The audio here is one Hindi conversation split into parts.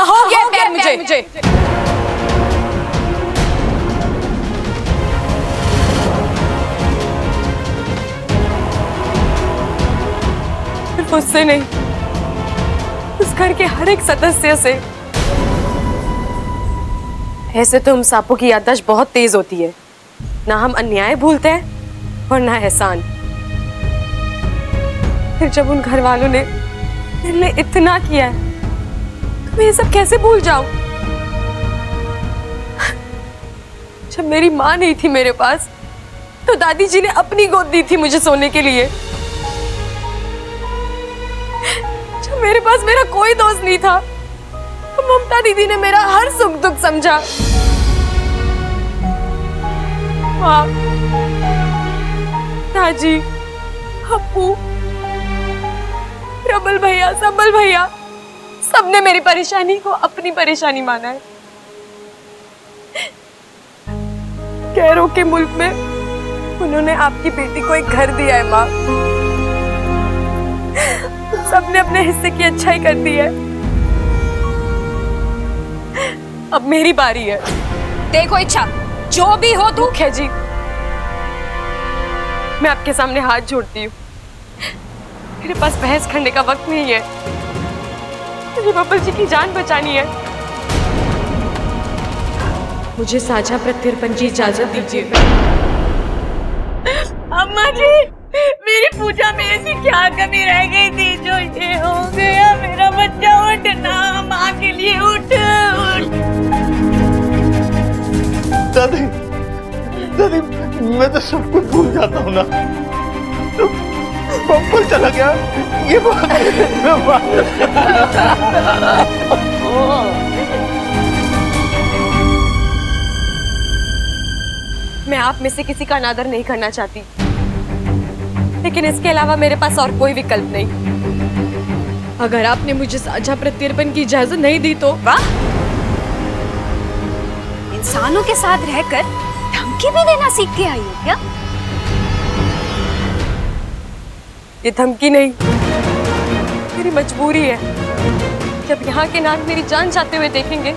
हो गया प्यार मुझे। सिर्फ उससे नहीं, उस घर के हर एक सदस्य से। ऐसे तो हम सांपों की याददाश्त बहुत तेज होती है, ना हम अन्याय भूलते हैं और ना एहसान। फिर जब उन घर वालों ने मेरे लिए इतना किया है, तो मैं ये सब कैसे भूल जाऊं? जब मेरी माँ नहीं थी मेरे पास, तो दादी जी ने अपनी गोद दी थी मुझे सोने के लिए। जब मेरे पास मेरा कोई दोस्त नहीं था, तो ममता दीदी ने मेरा हर सुख दुख समझा। माँ, दादी, अप्पू, प्रबल भैया, सबल भैया, सबने मेरी परेशानी को अपनी परेशानी माना है। गैरों के मुल्क में उन्होंने आपकी बेटी को एक घर दिया है माँ। सबने अपने हिस्से की अच्छाई कर दी है। अब मेरी बारी है। देखो इच्छा, जो भी हो तू। है जी, मैं आपके सामने हाथ जोड़ती हूँ। मेरे पास बहस करने का वक्त नहीं है। मुझे बब्बल जी की जान बचानी है। मुझे साझा प्रत्यर्पण की इजाजत दीजिए। अम्मा जी, मेरी पूजा में ऐसी क्या कमी रह गई थी जो ये हो गया? मेरा बच्चा उठना, माँ के लिए उठ। दादी, दादी, मैं तो सब कुछ भूल जाता हूँ ना। तो बब्बल चला गया, ये मैं आप में से किसी का अनादर नहीं करना चाहती, लेकिन इसके अलावा मेरे पास और कोई विकल्प नहीं। अगर आपने मुझे साझा प्रत्यर्पण की इजाजत नहीं दी तो वाह, इंसानों के साथ रहकर धमकी भी देना सीख के आई हो क्या? ये धमकी नहीं, मेरी मजबूरी है। जब यहाँ के नाग मेरी जान चाहते हुए देखेंगे,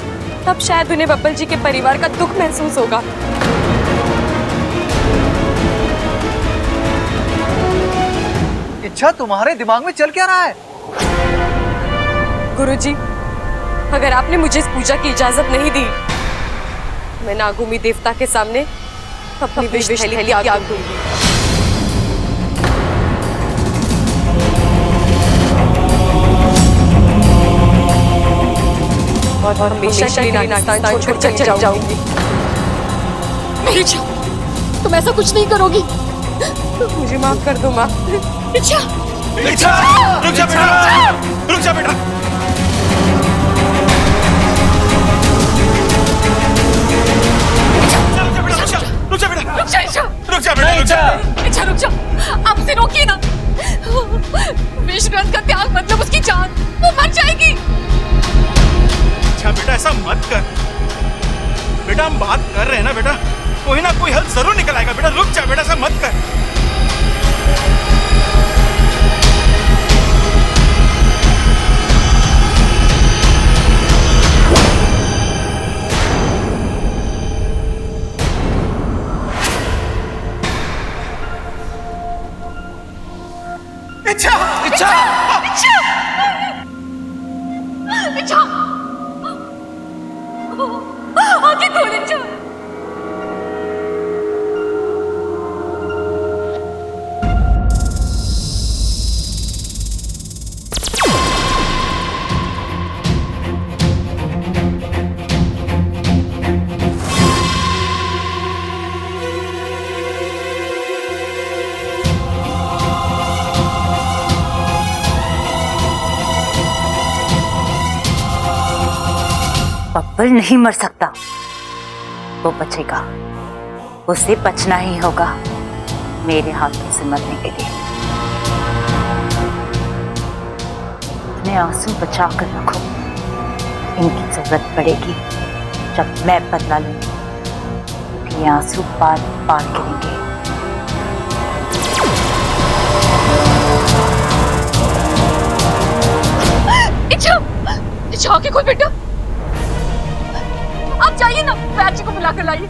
तब शायद उन्हें बब्बल जी के परिवार का दुख महसूस होगा। इच्छा, तुम्हारे दिमाग में चल क्या रहा है? गुरुजी, अगर आपने मुझे इस पूजा की इजाजत नहीं दी, मैं नागुमी देवता के सामने अपनी विष थैली त्याग दूंगी। और हमेशा के लिए नागिस्तान छोड़कर चली जाऊंगी। नहीं इच्छा, तुम ऐसा कुछ नहीं करोगी। मुझे माफ कर दो माँ। इच्छा, इच्छा, रुक जा बेटा, रुक जा बेटा। रुक जा बेटा, रुक जा इच्छा, रुक जा बेटा, इच्छा रुक जा, आपसे रोकिए ना। विश्वनाथ का त्याग मतलब उसकी जान, वो मर जाएगी। अच्छा बेटा, ऐसा मत कर बेटा, हम बात कर रहे हैं ना बेटा, कोई ना कोई हल जरूर निकल आएगा बेटा। रुक जा बेटा, ऐसा मत कर। इच्छा, इच्छा, इच्छा, इच्छा, आगे खोल इच्छा। बब्बल नहीं मर सकता, वो बचेगा। उसे बचना ही होगा मेरे हाथों से मरने के लिए। अपने आंसू बचा कर रखो, इनकी जरूरत पड़ेगी जब मैं बदला लूंगी। ये आंसू बार बार गिरेंगे। इच्छा, इच्छा आके खोल बेटा। आप जाइए ना, प्राची को बुला कर लाइए।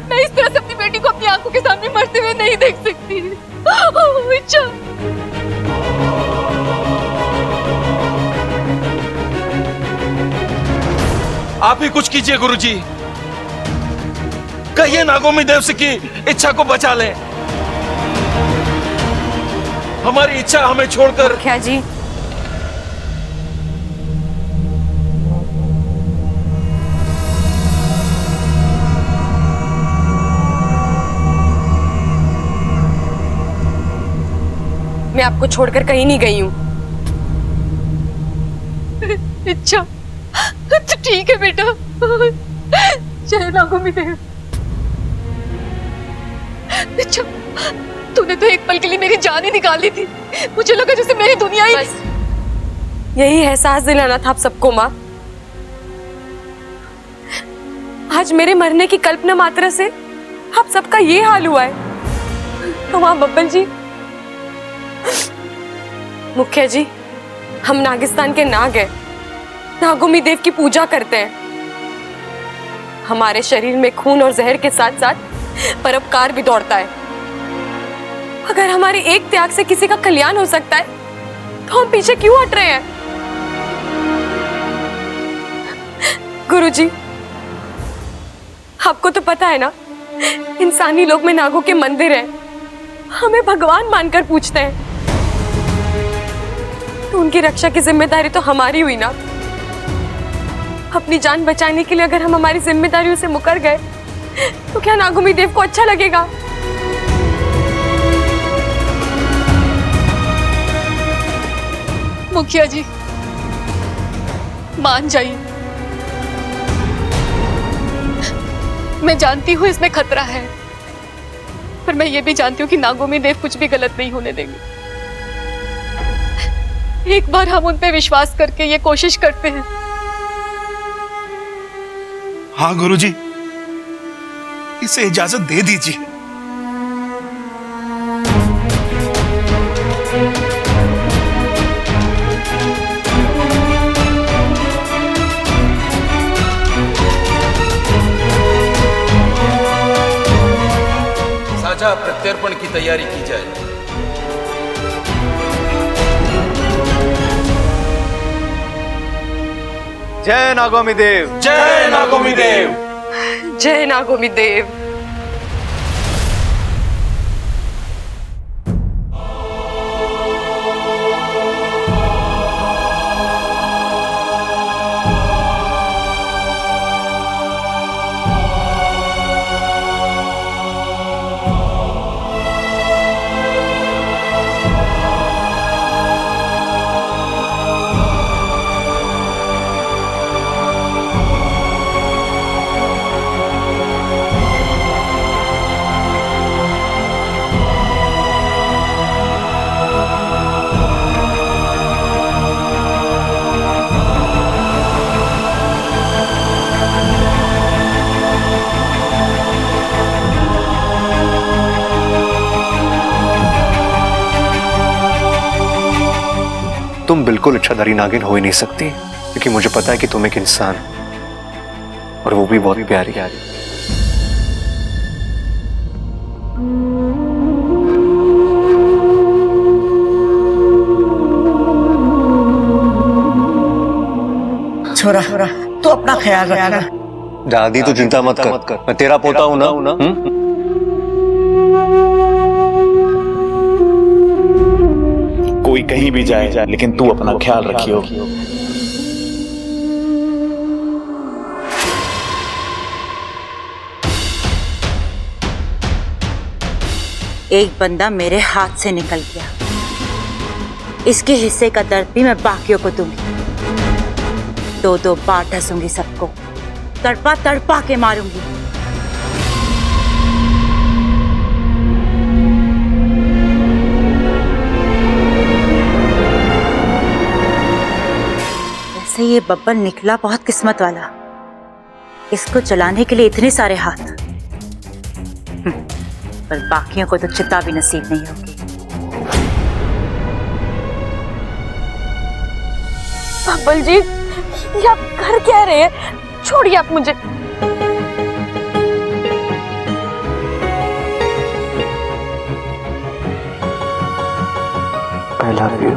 मैं इस तरह से अपनी बेटी को अपनी आंखों के सामने मरते हुए नहीं देख सकती। इच्छा, आप ही कुछ कीजिए गुरुजी। कहिए नागोमी देव से कि इच्छा को बचा ले। हमारी इच्छा हमें छोड़कर। क्या जी? मैं आपको छोड़कर कहीं नहीं गई हूं। अच्छा, तो ठीक है बेटा। जय नागोमी देव। अच्छा, तूने तो एक पल के लिए मेरी जान ही निकाली थी। मुझे लगा जैसे मेरी दुनिया ही। बस यही एहसास दिलाना था आप सबको माँ। आज मेरे मरने की कल्पना मात्र से आप सबका ये हाल हुआ है। तो माँ बब्बल जी, मुखिया जी, हम नागिस्तान के नाग हैं, नागोमी देव की पूजा करते हैं। हमारे शरीर में खून और जहर के साथ साथ परोपकार भी दौड़ता है। अगर हमारे एक त्याग से किसी का कल्याण हो सकता है तो हम पीछे क्यों हट रहे हैं? गुरुजी, आपको तो पता है ना, इंसानी लोक में नागों के मंदिर हैं, हमें भगवान मानकर पूछते हैं। तो उनकी रक्षा की जिम्मेदारी तो हमारी हुई ना। अपनी जान बचाने के लिए अगर हम हमारी जिम्मेदारियों से मुकर गए तो क्या नागोमी देव को अच्छा लगेगा? मुखिया जी, मान जाइए। मैं जानती हूँ इसमें खतरा है, पर मैं ये भी जानती हूँ कि नागोमी देव कुछ भी गलत नहीं होने देंगे। एक बार हम उन पे विश्वास करके ये कोशिश करते हैं। हाँ गुरुजी, इसे इजाजत दे दीजिए। साझा प्रत्यर्पण की तैयारी की जाए। जय नागोमी देव। जय नागोमी देव। जय नागोमी देव। तुम बिल्कुल इच्छाधारी नागिन हो ही नहीं सकती, क्योंकि मुझे पता है कि तुम एक इंसान हो, और वो भी बहुत प्यारी। छोरा, तू अपना ख्याल रखना। दादी तो चिंता मत कर, मैं तेरा पोता हूं ना। कोई कहीं भी जाए, लेकिन तू अपना ख्याल रखियो। एक बंदा मेरे हाथ से निकल गया, इसके हिस्से का दर्द भी मैं बाकियों को दूंगी। दो बार ढसूंगी सबको, तड़पा तड़पा के मारूंगी। वैसे ये बब्बल निकला बहुत किस्मत वाला, इसको चलाने के लिए इतने सारे हाथ। पर बाकियों को तो चिता भी नसीब नहीं होगी। बब्बल जी, ये आप कर क्या रहे हैं? छोड़िए आप मुझे। I love you.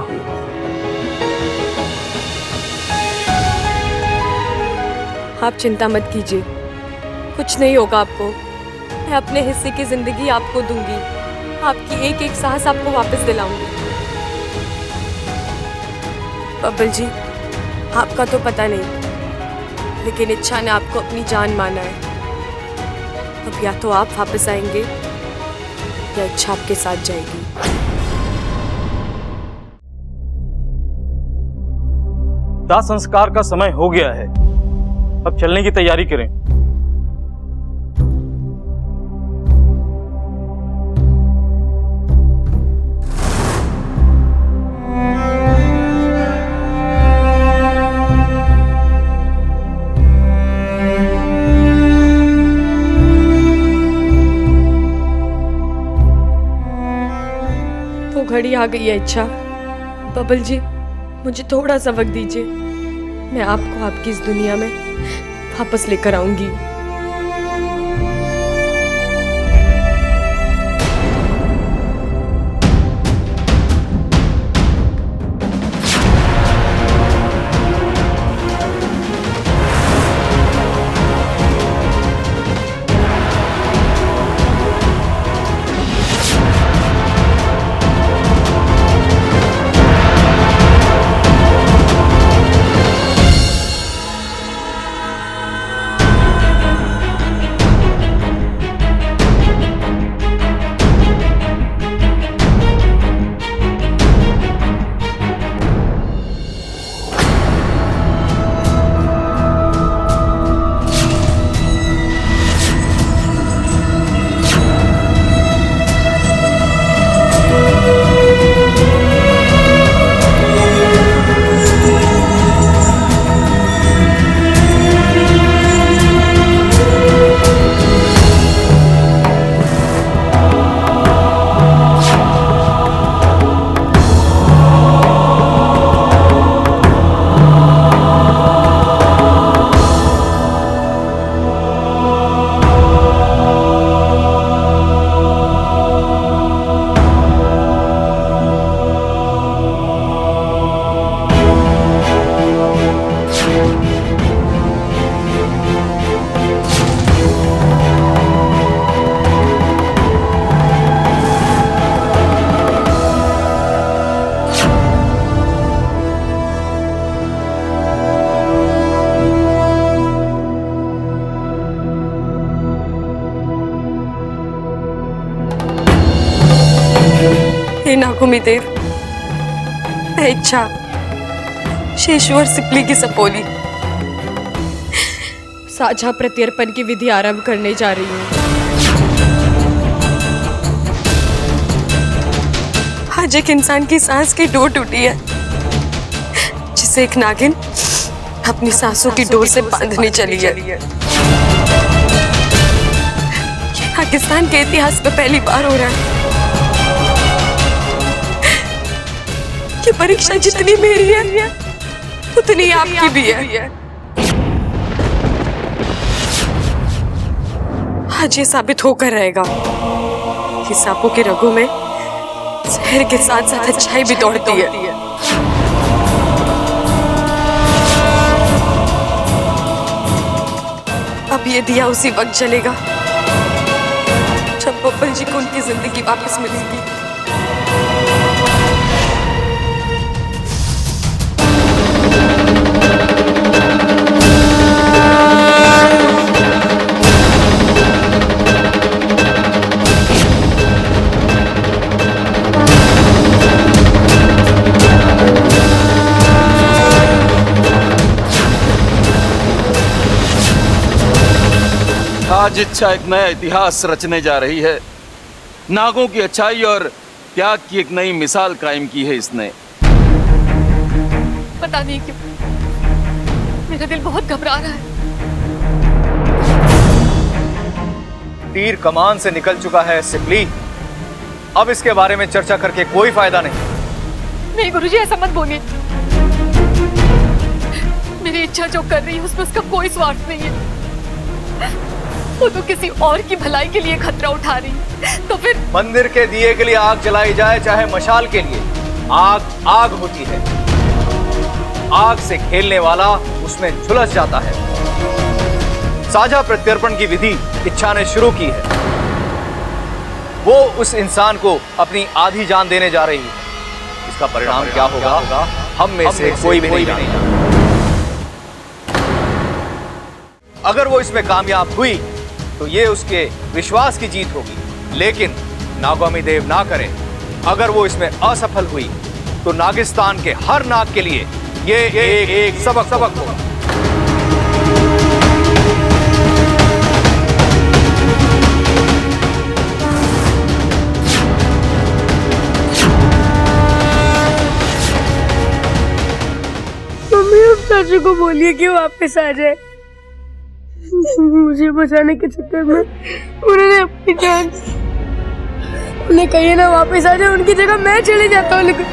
आप चिंता मत कीजिए, कुछ नहीं होगा आपको। मैं अपने हिस्से की जिंदगी आपको दूंगी, आपकी एक एक सांस आपको वापस दिलाऊंगी। बब्बल जी, आपका तो पता नहीं, लेकिन इच्छा ने आपको अपनी जान माना है। अब या तो आप वापस आएंगे या इच्छा आपके साथ जाएगी। दाह संस्कार का समय हो गया है, अब चलने की तैयारी करें। वो घड़ी आ गई है इच्छा। बब्बल जी, मुझे थोड़ा सा वक्त दीजिए, मैं आपको आपकी इस दुनिया में वापस लेकर आऊंगी। हे नागुमी देव, मैं इच्छा शेश्वर सिपली की सपोली साझा प्रत्यर्पण की विधि आरंभ करने जा रही हूँ। आज एक इंसान की सांस की डोर टूटी है, जिसे एक नागिन अपनी सांसों की डोर से बांधने चली है। ये पाकिस्तान के इतिहास में पहली बार हो रहा है। ये परीक्षा जितनी मेरी है उतनी आपकी भी है। आज ये साबित होकर रहेगा कि सांपों के रगों में जहर के साथ साथ अच्छाई भी दौड़ती है। अब ये दिया उसी वक्त जलेगा जब बब्बल जी को उनकी जिंदगी वापस मिलेगी। आज इच्छा एक नया इतिहास रचने जा रही है। नागों की अच्छाई और त्याग की एक नई मिसाल कायम की है इसने। पता नहीं क्यों मेरा दिल बहुत घबरा रहा है। तीर कमान से निकल चुका है सिपली, अब इसके बारे में चर्चा करके कोई फायदा नहीं। नहीं गुरुजी, ऐसा मत बोलिए। मेरी इच्छा पूजा जो कर रही है उसमें उसका कोई स्वार्थ नहीं है। वो तो किसी और की भलाई के लिए खतरा उठा रही है। तो फिर मंदिर के दिए के लिए आग जलाई जाए चाहे मशाल के लिए, आग आग होती है। आग से खेलने वाला उसमें झुलस जाता है। साझा प्रत्यर्पण की विधि इच्छा ने शुरू की है। वो उस इंसान को अपनी आधी जान देने जा रही है। इसका परिणाम क्या होगा हम में से कोई भी नहीं जानता। अगर वो इसमें कामयाब हुई तो ये उसके विश्वास की जीत होगी, लेकिन नागोमी देव ना करे। अगर वो इसमें असफल हुई तो नागिस्तान के हर नाग के लिए ये एक सबक होगा। मम्मी अब चाचू को बोलिए कि वापस आ जाए। मुझे बचाने के चक्कर में उन्होंने अपनी जान, उन्हें कहिए ना वापस आ जाए, उनकी जगह मैं चले जाता हूँ। लेकिन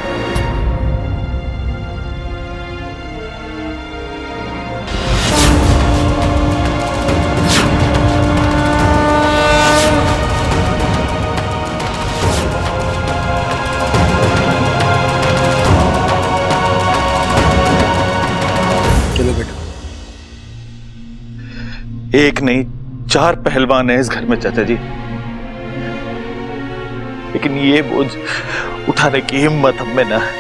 चलो बेटा। एक नहीं 4 पहलवान हैं इस घर में चाचा जी, लेकिन ये बोझ उठाने की हिम्मत हम में ना है।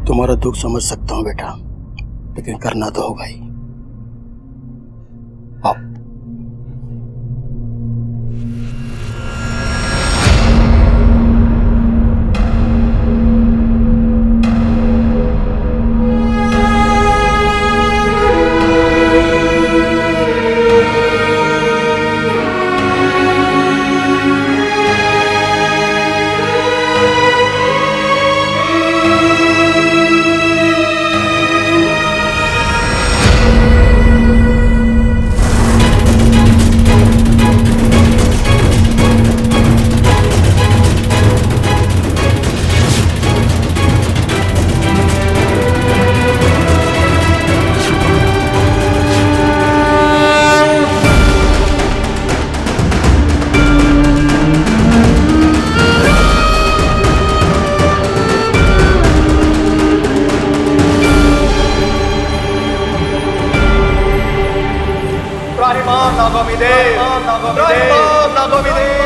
तुम्हारा दुख समझ सकता हूं बेटा, लेकिन करना तो होगा ही। आओ। नागोमी देव, नागोमी देव।